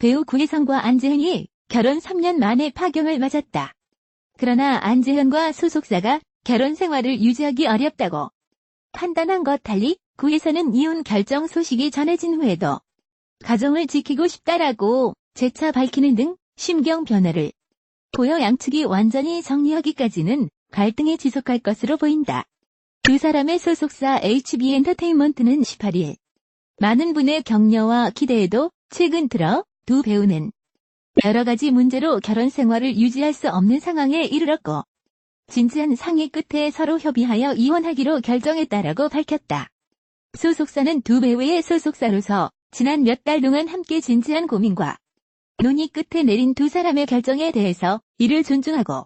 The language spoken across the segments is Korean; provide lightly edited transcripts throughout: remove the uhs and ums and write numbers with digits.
배우 구혜선과 안재현이 결혼 3년 만에 파경을 맞았다. 그러나 안재현과 소속사가 결혼 생활을 유지하기 어렵다고 판단한 것 달리 구혜선은 이혼 결정 소식이 전해진 후에도 가정을 지키고 싶다라고 재차 밝히는 등 심경 변화를 보여 양측이 완전히 정리하기까지는 갈등이 지속할 것으로 보인다. 두 사람의 소속사 HB엔터테인먼트는 18일 많은 분의 격려와 기대에도 최근 들어 두 배우는 여러 가지 문제로 결혼 생활을 유지할 수 없는 상황에 이르렀고 진지한 상의 끝에 서로 협의하여 이혼하기로 결정했다라고 밝혔다. 소속사는 두 배우의 소속사로서 지난 몇 달 동안 함께 진지한 고민과 논의 끝에 내린 두 사람의 결정에 대해서 이를 존중하고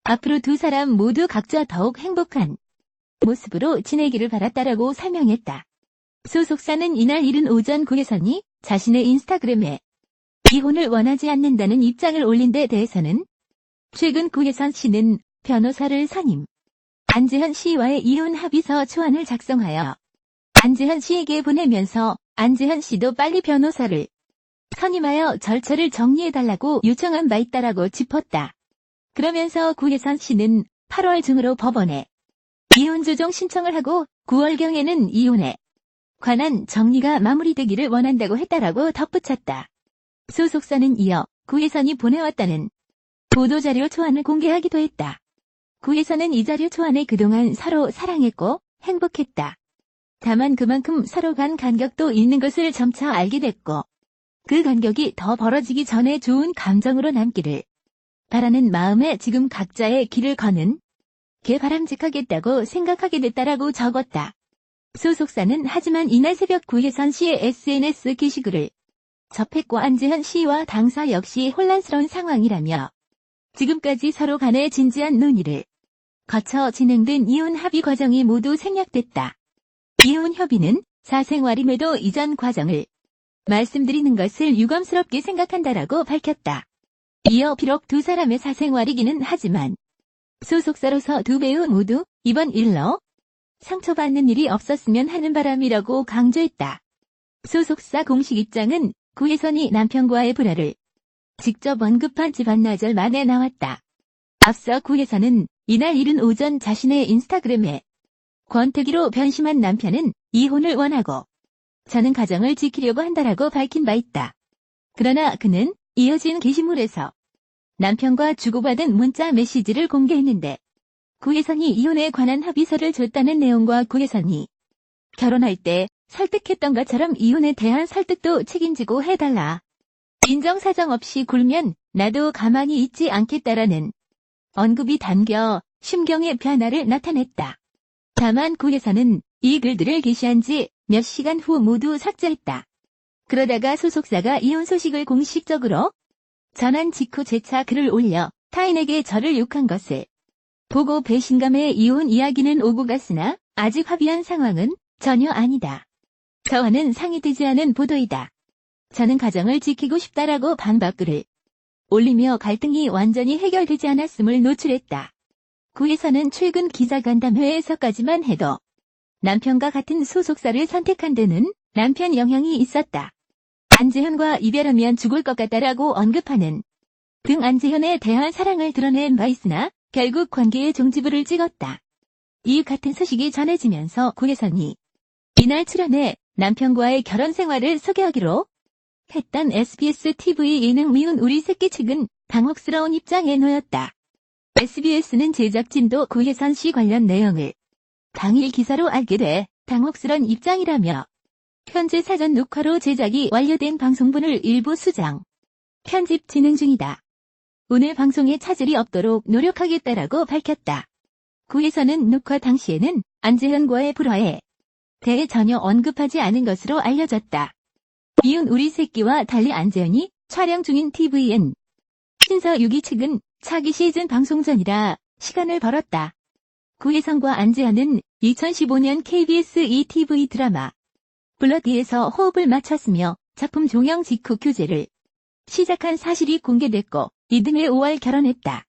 앞으로 두 사람 모두 각자 더욱 행복한 모습으로 지내기를 바랐다라고 설명했다. 소속사는 이날 이른 오전 구혜선이 자신의 인스타그램에 이혼을 원하지 않는다는 입장을 올린 데 대해서는 최근 구혜선 씨는 변호사를 선임, 안재현 씨와의 이혼 합의서 초안을 작성하여 안재현 씨에게 보내면서 안재현 씨도 빨리 변호사를 선임하여 절차를 정리해달라고 요청한 바 있다라고 짚었다. 그러면서 구혜선 씨는 8월 중으로 법원에 이혼 조정 신청을 하고 9월경에는 이혼에 관한 정리가 마무리되기를 원한다고 했다라고 덧붙였다. 소속사는 이어 구혜선이 보내왔다는 보도자료 초안을 공개하기도 했다. 구혜선은 이 자료 초안에 그동안 서로 사랑했고 행복했다. 다만 그만큼 서로 간 간격도 있는 것을 점차 알게 됐고 그 간격이 더 벌어지기 전에 좋은 감정으로 남기를 바라는 마음에 지금 각자의 길을 거는 게 바람직하겠다고 생각하게 됐다라고 적었다. 소속사는 하지만 이날 새벽 구혜선 씨의 SNS 게시글을 접했고 안재현 씨와 당사 역시 혼란스러운 상황이라며 지금까지 서로 간의 진지한 논의를 거쳐 진행된 이혼 합의 과정이 모두 생략됐다. 이혼 협의는 사생활임에도 이전 과정을 말씀드리는 것을 유감스럽게 생각한다라고 밝혔다. 이어 비록 두 사람의 사생활이기는 하지만 소속사로서 두 배우 모두 이번 일로 상처받는 일이 없었으면 하는 바람이라고 강조했다. 소속사 공식 입장은 구혜선이 남편과의 불화를 직접 언급한 지 반나절 만에 나왔다. 앞서 구혜선은 이날 이른 오전 자신의 인스타그램에 권태기로 변심한 남편은 이혼을 원하고 저는 가정을 지키려고 한다라고 밝힌 바 있다. 그러나 그는 이어진 게시물에서 남편과 주고받은 문자 메시지를 공개했는데 구혜선이 이혼에 관한 합의서를 줬다는 내용과 구혜선이 결혼할 때 설득했던 것처럼 이혼에 대한 설득도 책임지고 해달라. 인정사정 없이 굴면 나도 가만히 있지 않겠다라는 언급이 담겨 심경의 변화를 나타냈다. 다만 구혜선은 이 글들을 게시한 지 몇 시간 후 모두 삭제했다. 그러다가 소속사가 이혼 소식을 공식적으로 전한 직후 재차 글을 올려 타인에게 저를 욕한 것을 보고 배신감에 이혼 이야기는 오고 갔으나 아직 합의한 상황은 전혀 아니다. 저와는 상의되지 않은 보도이다. 저는 가정을 지키고 싶다라고 반박글을 올리며 갈등이 완전히 해결되지 않았음을 노출했다. 구혜선은 최근 기자간담회에서까지만 해도 남편과 같은 소속사를 선택한 데는 남편 영향이 있었다. 안재현과 이별하면 죽을 것 같다라고 언급하는 등 안재현에 대한 사랑을 드러낸 바 있으나 결국 관계의 종지부를 찍었다. 이 같은 소식이 전해지면서 구혜선이 이날 출연해 남편과의 결혼 생활을 소개하기로 했던 SBS TV 예능 미운 우리 새끼 측은 당혹스러운 입장에 놓였다. SBS는 제작진도 구혜선 씨 관련 내용을 당일 기사로 알게 돼 당혹스런 입장이라며 현재 사전 녹화로 제작이 완료된 방송분을 일부 수정, 편집 진행 중이다. 오늘 방송에 차질이 없도록 노력하겠다라고 밝혔다. 구혜선은 녹화 당시에는 안재현과의 불화에 대해 전혀 언급하지 않은 것으로 알려졌다. 미운 우리 새끼와 달리 안재현이 촬영 중인 TVN 신서 6기 측은 차기 시즌 방송 전이라 시간을 벌었다. 구혜선과 안재현은 2015년 KBS ETV 드라마 블러디에서 호흡을 맞췄으며 작품 종영 직후 교제를 시작한 사실이 공개됐고 이듬해 5월 결혼했다.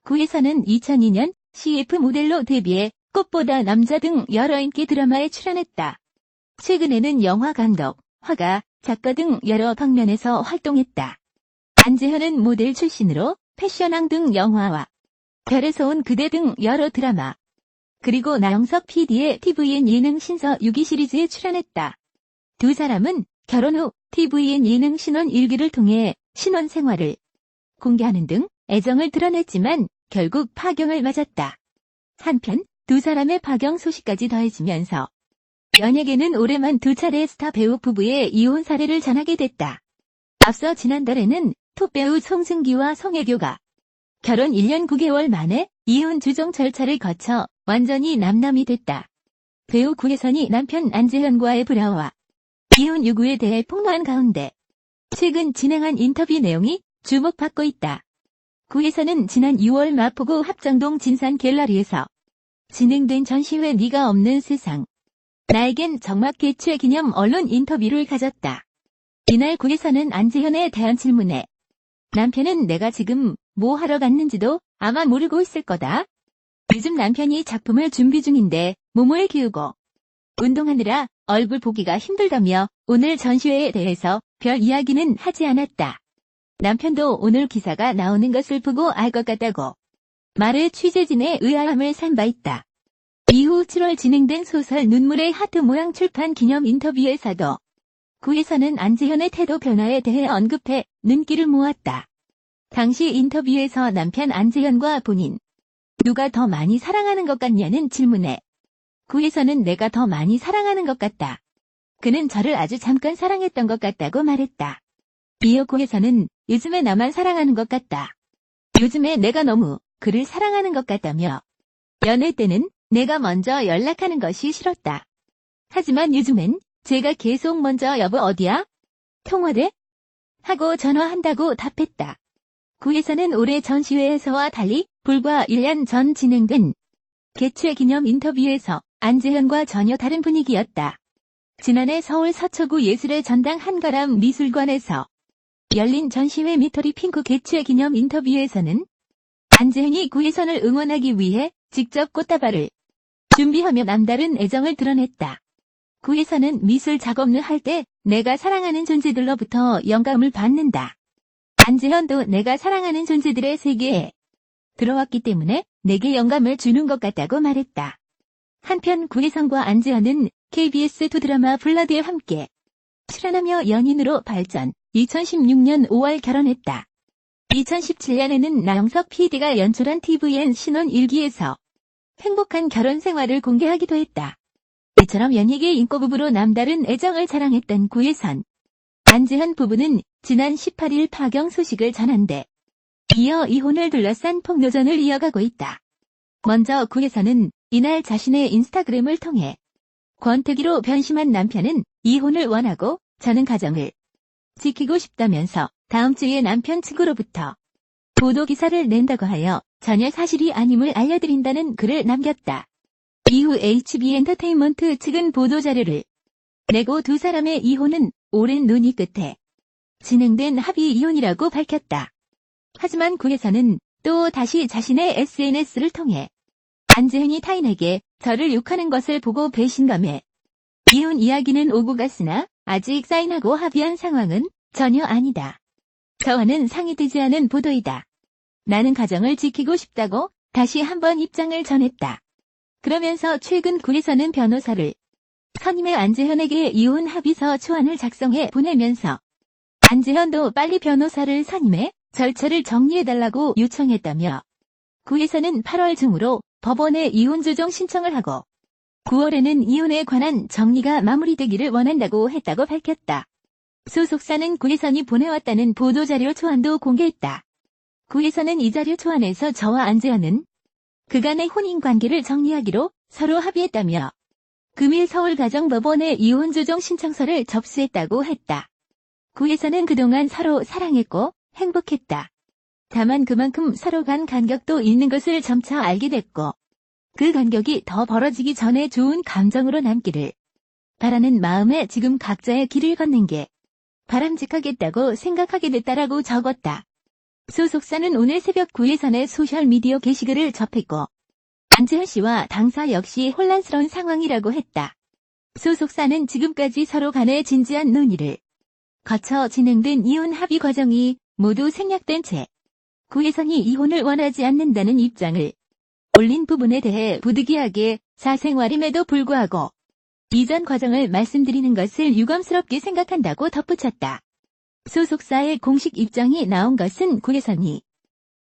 구혜선은 2002년 CF 모델로 데뷔해 꽃보다 남자 등 여러 인기 드라마에 출연했다. 최근에는 영화 감독, 화가, 작가 등 여러 방면에서 활동했다. 안재현은 모델 출신으로 패션왕 등 영화와 별에서 온 그대 등 여러 드라마, 그리고 나영석 PD의 TVN 예능 신서 6기 시리즈에 출연했다. 두 사람은 결혼 후 TVN 예능 신혼 일기를 통해 신혼 생활을 공개하는 등 애정을 드러냈지만 결국 파경을 맞았다. 한편 두 사람의 파경 소식까지 더해지면서 연예계는 올해만 두 차례 스타 배우 부부의 이혼 사례를 전하게 됐다. 앞서 지난달에는 톱배우 송승기와 송혜교가 결혼 1년 9개월 만에 이혼 주종 절차를 거쳐 완전히 남남이 됐다. 배우 구혜선이 남편 안재현과의 불화와 이혼 요구에 대해 폭로한 가운데 최근 진행한 인터뷰 내용이 주목받고 있다. 구혜선은 지난 6월 마포구 합정동 진산 갤러리에서 진행된 전시회 네가 없는 세상, 나에겐 정막 개최 기념 언론 인터뷰를 가졌다. 이날 구혜선은 안재현에 대한 질문에 남편은 내가 지금 뭐 하러 갔는지도 아마 모르고 있을 거다. 요즘 남편이 작품을 준비 중인데 몸을 키우고 운동하느라 얼굴 보기가 힘들다며 오늘 전시회에 대해서 별 이야기는 하지 않았다. 남편도 오늘 기사가 나오는 것을 보고 알 것 같다고 말을 취재진의 의아함을 산 바 있다. 이후 7월 진행된 소설 눈물의 하트 모양 출판 기념 인터뷰에서도 구혜선은 안재현의 태도 변화에 대해 언급해 눈길을 모았다. 당시 인터뷰에서 남편 안재현과 본인 누가 더 많이 사랑하는 것 같냐는 질문에 구혜선은 내가 더 많이 사랑하는 것 같다. 그는 저를 아주 잠깐 사랑했던 것 같다고 말했다. 이어 구혜선은 요즘에 나만 사랑하는 것 같다. 요즘에 내가 너무 그를 사랑하는 것 같다며 연애 때는 내가 먼저 연락하는 것이 싫었다. 하지만 요즘엔 제가 계속 먼저 여보 어디야? 통화돼? 하고 전화한다고 답했다. 구혜선은 올해 전시회에서와 달리 불과 1년 전 진행된 개최 기념 인터뷰에서 안재현과 전혀 다른 분위기였다. 지난해 서울 서초구 예술의 전당 한가람 미술관에서 열린 전시회 미터리 핑크 개최 기념 인터뷰에서는 안재현이 구혜선을 응원하기 위해 직접 꽃다발을 준비하며 남다른 애정을 드러냈다. 구혜선은 미술 작업을 할 때 내가 사랑하는 존재들로부터 영감을 받는다. 안재현도 내가 사랑하는 존재들의 세계에 들어왔기 때문에 내게 영감을 주는 것 같다고 말했다. 한편 구혜선과 안재현은 KBS 2 드라마 블러드에 함께 출연하며 연인으로 발전, 2016년 5월 결혼했다. 2017년에는 나영석 PD가 연출한 TVN 신혼 일기에서 행복한 결혼 생활을 공개하기도 했다. 이처럼 연예계 인꼬부부로 남다른 애정을 자랑했던 구혜선, 안재현 부부는 지난 18일 파경 소식을 전한 데 이어 이혼을 둘러싼 폭로전을 이어가고 있다. 먼저 구혜선은 이날 자신의 인스타그램을 통해 권태기로 변심한 남편은 이혼을 원하고 저는 가정을 지키고 싶다면서 다음 주에 남편 측으로부터 보도기사를 낸다고 하여 전혀 사실이 아님을 알려드린다는 글을 남겼다. 이후 HB엔터테인먼트 측은 보도자료를 내고 두 사람의 이혼은 오랜 논의 끝에 진행된 합의 이혼이라고 밝혔다. 하지만 구혜선은 또 다시 자신의 SNS를 통해 안재현이 타인에게 저를 욕하는 것을 보고 배신감에 이혼 이야기는 오고 갔으나 아직 사인하고 합의한 상황은 전혀 아니다. 저와는 상의되지 않은 보도이다. 나는 가정을 지키고 싶다고 다시 한번 입장을 전했다. 그러면서 최근 구혜선은 변호사를 선임해 안재현에게 이혼 합의서 초안을 작성해 보내면서 안재현도 빨리 변호사를 선임해 절차를 정리해달라고 요청했다며 구혜선은 8월 중으로 법원에 이혼 조정 신청을 하고 9월에는 이혼에 관한 정리가 마무리되기를 원한다고 했다고 밝혔다. 소속사는 구혜선이 보내왔다는 보도자료 초안도 공개했다. 구혜선은 이 자료 초안에서 저와 안재현은 그간의 혼인관계를 정리하기로 서로 합의했다며 금일 서울가정법원에 이혼 조정 신청서를 접수했다고 했다. 구혜선은 그동안 서로 사랑했고 행복했다. 다만 그만큼 서로 간 간격도 있는 것을 점차 알게 됐고 그 간격이 더 벌어지기 전에 좋은 감정으로 남기를 바라는 마음에 지금 각자의 길을 걷는 게 바람직하겠다고 생각하게 됐다라고 적었다. 소속사는 오늘 새벽 구혜선의 소셜미디어 게시글을 접했고 안재현 씨와 당사 역시 혼란스러운 상황이라고 했다. 소속사는 지금까지 서로 간의 진지한 논의를 거쳐 진행된 이혼 합의 과정이 모두 생략된 채 구혜선이 이혼을 원하지 않는다는 입장을 올린 부분에 대해 부득이하게 사생활임에도 불구하고 이전 과정을 말씀드리는 것을 유감스럽게 생각한다고 덧붙였다. 소속사의 공식 입장이 나온 것은 구혜선이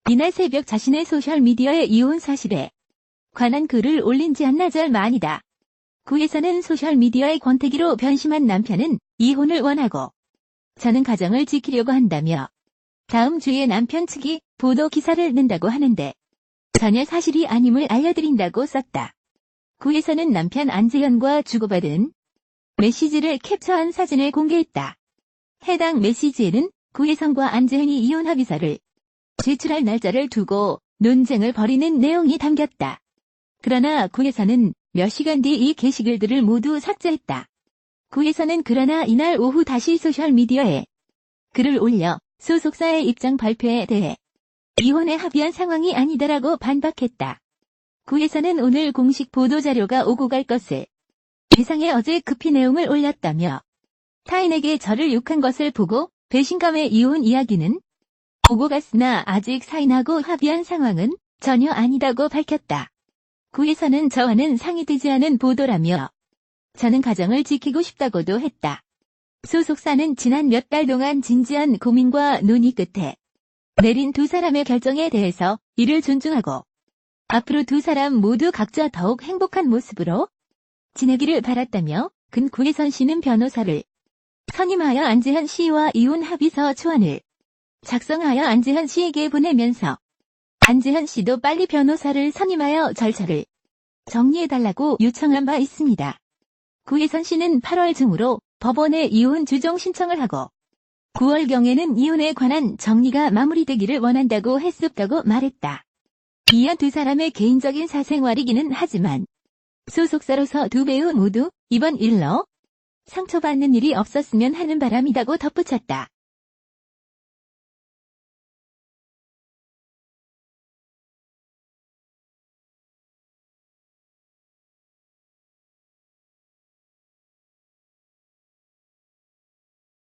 이날 새벽 자신의 소셜미디어에 이혼 사실에 관한 글을 올린 지 한나절 만이다. 구혜선은 소셜미디어의 권태기로 변심한 남편은 이혼을 원하고 저는 가정을 지키려고 한다며 다음 주에 남편 측이 보도 기사를 낸다고 하는데 전혀 사실이 아님을 알려드린다고 썼다. 구혜선은 남편 안재현과 주고받은 메시지를 캡처한 사진을 공개했다. 해당 메시지에는 구혜선과 안재현이 이혼 합의서를 제출할 날짜를 두고 논쟁을 벌이는 내용이 담겼다. 그러나 구혜선은 몇 시간 뒤 이 게시글들을 모두 삭제했다. 구혜선은 그러나 이날 오후 다시 소셜미디어에 글을 올려 소속사의 입장 발표에 대해 이혼에 합의한 상황이 아니다라고 반박했다. 구혜선은 오늘 공식 보도자료가 오고 갈 것을 예상해 어제 급히 내용을 올렸다며 타인에게 저를 욕한 것을 보고 배신감의 이혼 이야기는 오고 갔으나 아직 사인하고 합의한 상황은 전혀 아니다고 밝혔다. 구혜선은 저와는 상의되지 않은 보도라며 저는 가정을 지키고 싶다고도 했다. 소속사는 지난 몇 달 동안 진지한 고민과 논의 끝에 내린 두 사람의 결정에 대해서 이를 존중하고 앞으로 두 사람 모두 각자 더욱 행복한 모습으로 지내기를 바랐다며 구혜선 씨는 변호사를 선임하여 안재현 씨와 이혼 합의서 초안을 작성하여 안재현 씨에게 보내면서 안재현 씨도 빨리 변호사를 선임하여 절차를 정리해달라고 요청한 바 있습니다. 구혜선 씨는 8월 중으로 법원에 이혼 주정 신청을 하고 9월경에는 이혼에 관한 정리가 마무리되기를 원한다고 했었다고 말했다. 이한 두 사람의 개인적인 사생활이기는 하지만 소속사로서 두 배우 모두 이번 일로 상처받는 일이 없었으면 하는 바람이라고 덧붙였다.